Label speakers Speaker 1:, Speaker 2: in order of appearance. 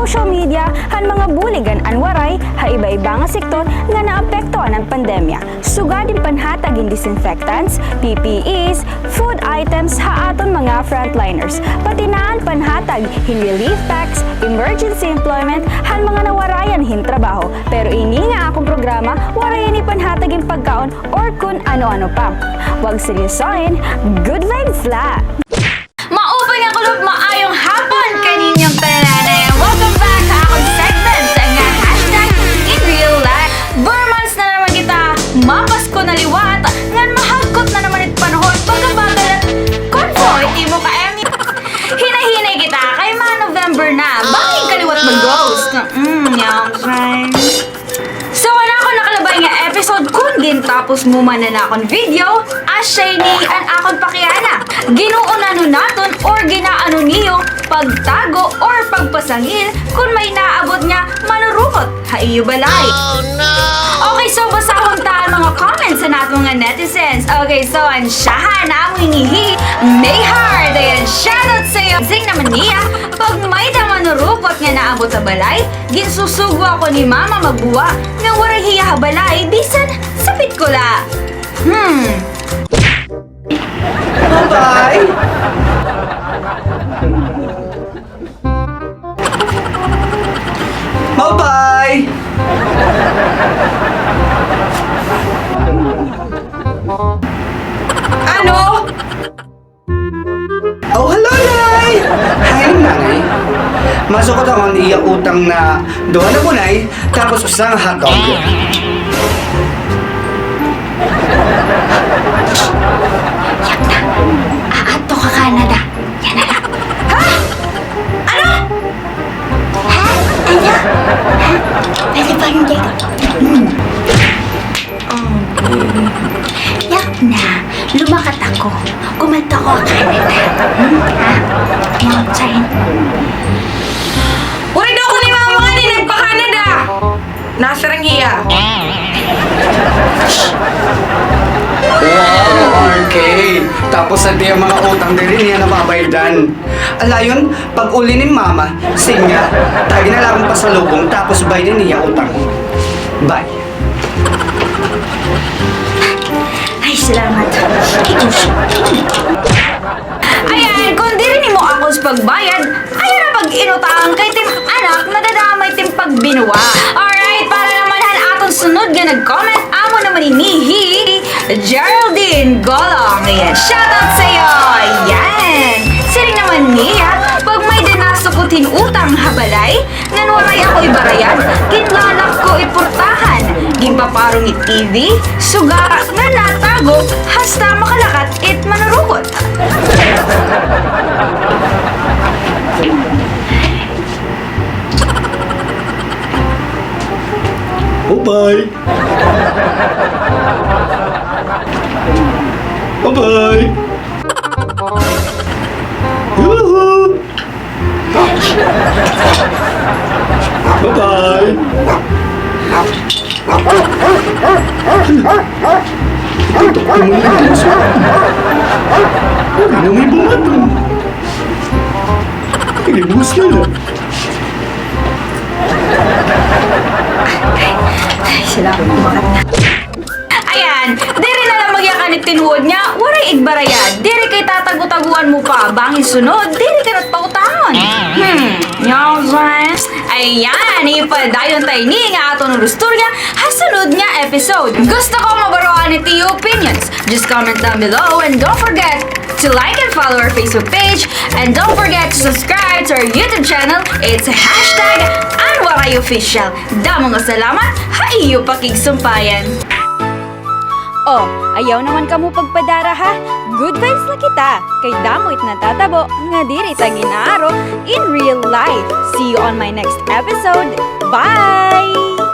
Speaker 1: social media han mga buligan anwaray ha iba-iba nga sektor nga naapektuhan ng pandemya. Sugad din panhatag in disinfectants, PPEs, food items ha aton mga frontliners. Pati naan panhatag in relief packs, emergency employment han mga nawarayan hin trabaho. Pero ini nga akong programa warayan ni panhatag in pagkaon or kun ano-ano pa. Wag seryosohin, good vibes la!
Speaker 2: Maupay nga kulog maayong hapon kaninyong tanan. Welcome back sa akong segment sa nga hashtag in real life. Burmans na naman kita, mapasko na liwat, ngan mahagkot na naman it panahon pagkabagal at konvoy, mo ka emi. Hinahinay kita kay November na, bakit kaliwat mag-ghost? Yung friends. So, wala ako nakalabay nga episode kung gintapos mo man na akong video, asyay ni ang akong pakiana. Ginuunan naton or ginaano niyo pagtago or pagpasangil kung may naabot nga manurukot. Haiyo balay. Oh no! Okay, so basahon ta mga comments sa natong mga netizens. Okay, so ang syahan na among inihi, may heart. Ayan, shoutout sa'yo. Sing naman niya, pag may da manurukot nga naabot sa balay, ginsusugo ako ni mama magbuwa nga waray hiya balay, bisan sapit ko la.
Speaker 3: Bye-bye! Bye-bye!
Speaker 2: Ano?
Speaker 3: Oh, hello, Nay! Hi, Nanay. Masukot ako ang iya utang na doon na kunay, tapos isang hotdog.
Speaker 2: Aato ka Canada. Yan na lang. Ha? Ano? Ha? Ano? Ha? Pwede ba hindi ko? Yak na. Lumakat ako. Kumalta ko Canada. Ha? Yung China. Uy, daw ko ni mama nga ni nagpa-Canada. Nasa Ranghiya.
Speaker 3: Wow, okay. Tapos sa diya mga utang din niya nababaydan. Alayon, pag uli ni Mama, sinya, tagi na lang pasalubong tapos baydan niya utang. Bye.
Speaker 2: Ay, salamat. Ayan, kung di rin mo ako sa pagbayad, ayan na pag inutang kay tim anak, nadadamay tim pagbinuwa. Alright, para naman atong sunod nga nag-comment, amo naman inihi, Geraldine Golong. Ayan, shoutout sa'yo. Ayan. Siling naman niya, pag may dinasukutin utang habalay, nanwaray ako ibarayad, ginlalak ko ipurtahan, gimpaparong ni TV, suga nga natago, hasta makalakat it manurukot.
Speaker 3: Bye-bye. Bye-bye. Yoo-hoo. Bye-bye. Ito ko mo lang sa ano may bumatong? Inibus na lang.
Speaker 2: Ay, sila ako kumakat na. Ayan, diri na lang magyakanit tinuod niya, waray igbarayad. Diri kay tatagu-taguan mo pa, bangin sunod, diri ka na't pautangon. Yung friends, ayan, ipadayon tayo ni nga ato ng lusturya, hasunod niya episode. Gusto ko mabaroan ni Tio Opinions. Just comment down below and don't forget to like and follow our Facebook page. And don't forget to subscribe to our YouTube channel. It's hashtag AnwarayOfficial. Damo nga salamat, haiyo pakigsumpayan.
Speaker 1: Oh, ayaw naman ka mo pagpadara ha? Good vibes na kita. Kay damo't natatabo nga diri ta ginaaro in real life. See you on my next episode. Bye!